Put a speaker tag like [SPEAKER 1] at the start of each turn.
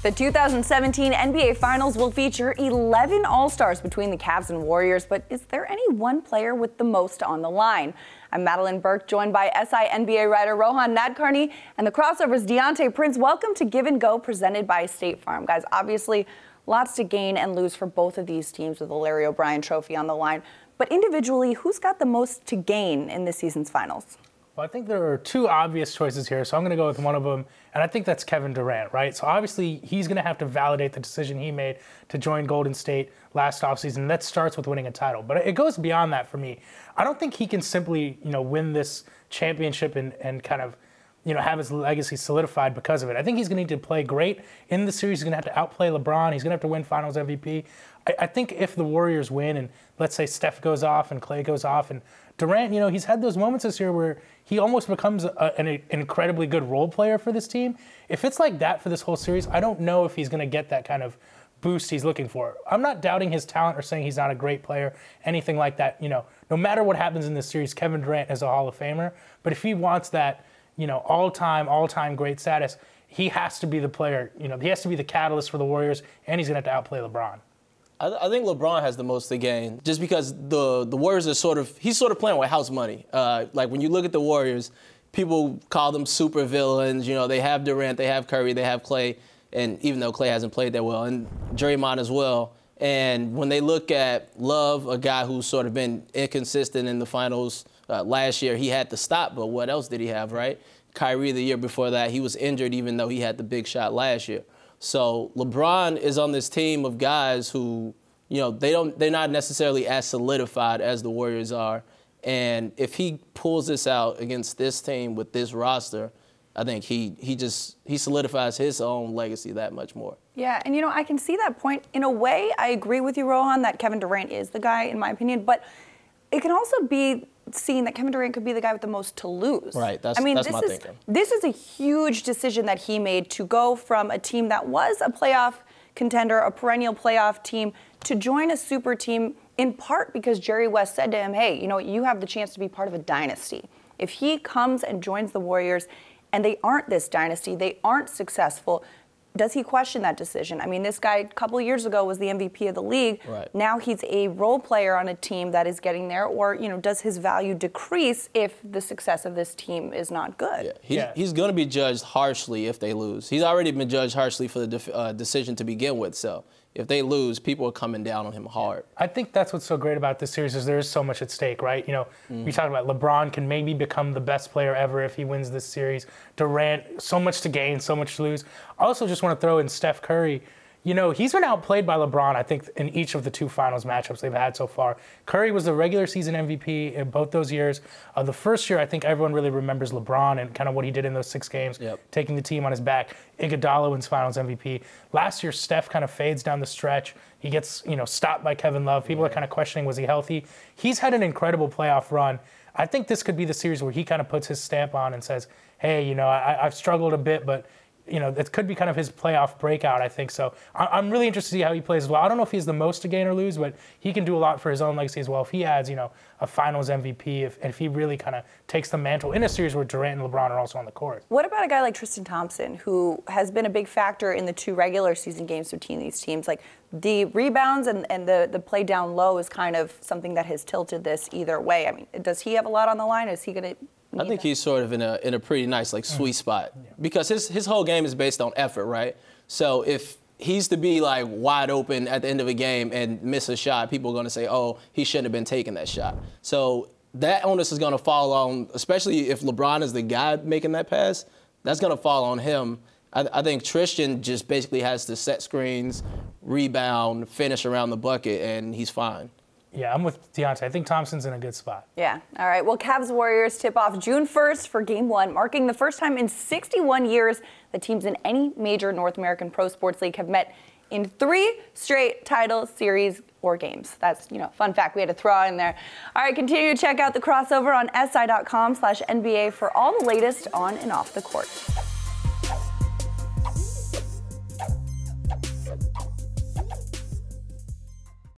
[SPEAKER 1] The 2017 NBA Finals will feature 11 All-Stars between the Cavs and Warriors, but is there any one player with the most on the line? I'm Madelyn Burke, joined by SI NBA writer Rohan Nadkarni and the crossover's DeAntae Prince. Welcome to Give and Go, presented by State Farm. Guys, obviously, lots to gain and lose for both of these teams with the Larry O'Brien Trophy on the line. But individually, who's got the most to gain in this season's finals?
[SPEAKER 2] Well, I think there are two obvious choices here, so I'm going to go with one of them, and I think that's Kevin Durant, right? So obviously, he's going to have to validate the decision he made to join Golden State last offseason, and that starts with winning a title. But it goes beyond that for me. I don't think he can simply, win this championship and kind of, have his legacy solidified because of it. I think he's going to need to play great in the series. He's going to have to outplay LeBron. He's going to have to win Finals MVP. I think if the Warriors win and let's say Steph goes off and Clay goes off and Durant, he's had those moments this year where he almost becomes an incredibly good role player for this team. If it's like that for this whole series, I don't know if he's going to get that kind of boost he's looking for. I'm not doubting his talent or saying he's not a great player, anything like that. No matter what happens in this series, Kevin Durant is a Hall of Famer. But if he wants that, all-time great status, he has to be the player. He has to be the catalyst for the Warriors, and he's going to have to outplay LeBron.
[SPEAKER 3] I think LeBron has the most to gain, just because the Warriors are he's sort of playing with house money. Like when you look at the Warriors, people call them super villains. They have Durant, they have Curry, they have Clay, and even though Clay hasn't played that well, and Draymond as well. And when they look at Love, a guy who's sort of been inconsistent in the finals last year, he had to stop, but what else did he have, right? Kyrie the year before that, he was injured even though he had the big shot last year. So LeBron is on this team of guys who, they're not necessarily as solidified as the Warriors are. And if he pulls this out against this team with this roster, I think he solidifies his own legacy that much more.
[SPEAKER 1] Yeah, and I can see that point. In a way, I agree with you, Rohan, that Kevin Durant is the guy, in my opinion. But it can also be seen that Kevin Durant could be the guy with the most to lose.
[SPEAKER 3] Right, that's my thinking.
[SPEAKER 1] This is a huge decision that he made to go from a team that was a playoff contender, a perennial playoff team, to join a super team, in part because Jerry West said to him, hey, you have the chance to be part of a dynasty. If he comes and joins the Warriors and they aren't this dynasty, they aren't successful, does he question that decision? I mean, this guy a couple of years ago was the MVP of the league.
[SPEAKER 3] Right.
[SPEAKER 1] Now he's a role player on a team that is getting there. Or, does his value decrease if the success of this team is not good?
[SPEAKER 3] Yeah. He's going to be judged harshly if they lose. He's already been judged harshly for the decision to begin with. So if they lose, people are coming down on him hard.
[SPEAKER 2] I think that's what's so great about this series is there is so much at stake, right? We talked about LeBron can maybe become the best player ever if he wins this series. Durant, so much to gain, so much to lose. I also just want to throw in Steph Curry. He's been outplayed by LeBron, I think, in each of the two finals matchups they've had so far. Curry was the regular season MVP in both those years. The first year, I think everyone really remembers LeBron and kind of what he did in those 6 games, taking the team on his back. Iguodala wins Finals MVP. Last year, Steph kind of fades down the stretch. He gets, stopped by Kevin Love. People are kind of questioning, was he healthy? He's had an incredible playoff run. I think this could be the series where he kind of puts his stamp on and says, hey, I've struggled a bit, but it could be kind of his playoff breakout, I think. So I'm really interested to see how he plays as well. I don't know if he's the most to gain or lose, but he can do a lot for his own legacy as well. If he adds, a Finals MVP, if he really kind of takes the mantle in a series where Durant and LeBron are also on the court.
[SPEAKER 1] What about a guy like Tristan Thompson, who has been a big factor in the 2 regular season games between these teams? Like the rebounds and the play down low is kind of something that has tilted this either way. I mean, does he have a lot on the line? Is he going to...
[SPEAKER 3] I think he's sort of in a pretty nice, sweet spot because his whole game is based on effort, right? So if he's to be, wide open at the end of a game and miss a shot, people are going to say, oh, he shouldn't have been taking that shot. So that onus is going to fall on, especially if LeBron is the guy making that pass, that's going to fall on him. I think Tristan just basically has to set screens, rebound, finish around the bucket, and he's fine.
[SPEAKER 2] Yeah, I'm with DeAntae. I think Thompson's in a good spot.
[SPEAKER 1] Yeah. All right. Well, Cavs-Warriors tip off June 1st for Game 1, marking the first time in 61 years that teams in any major North American pro sports league have met in 3 straight title series or games. That's, fun fact we had to throw in there. All right, continue to check out the crossover on si.com/NBA for all the latest on and off the court.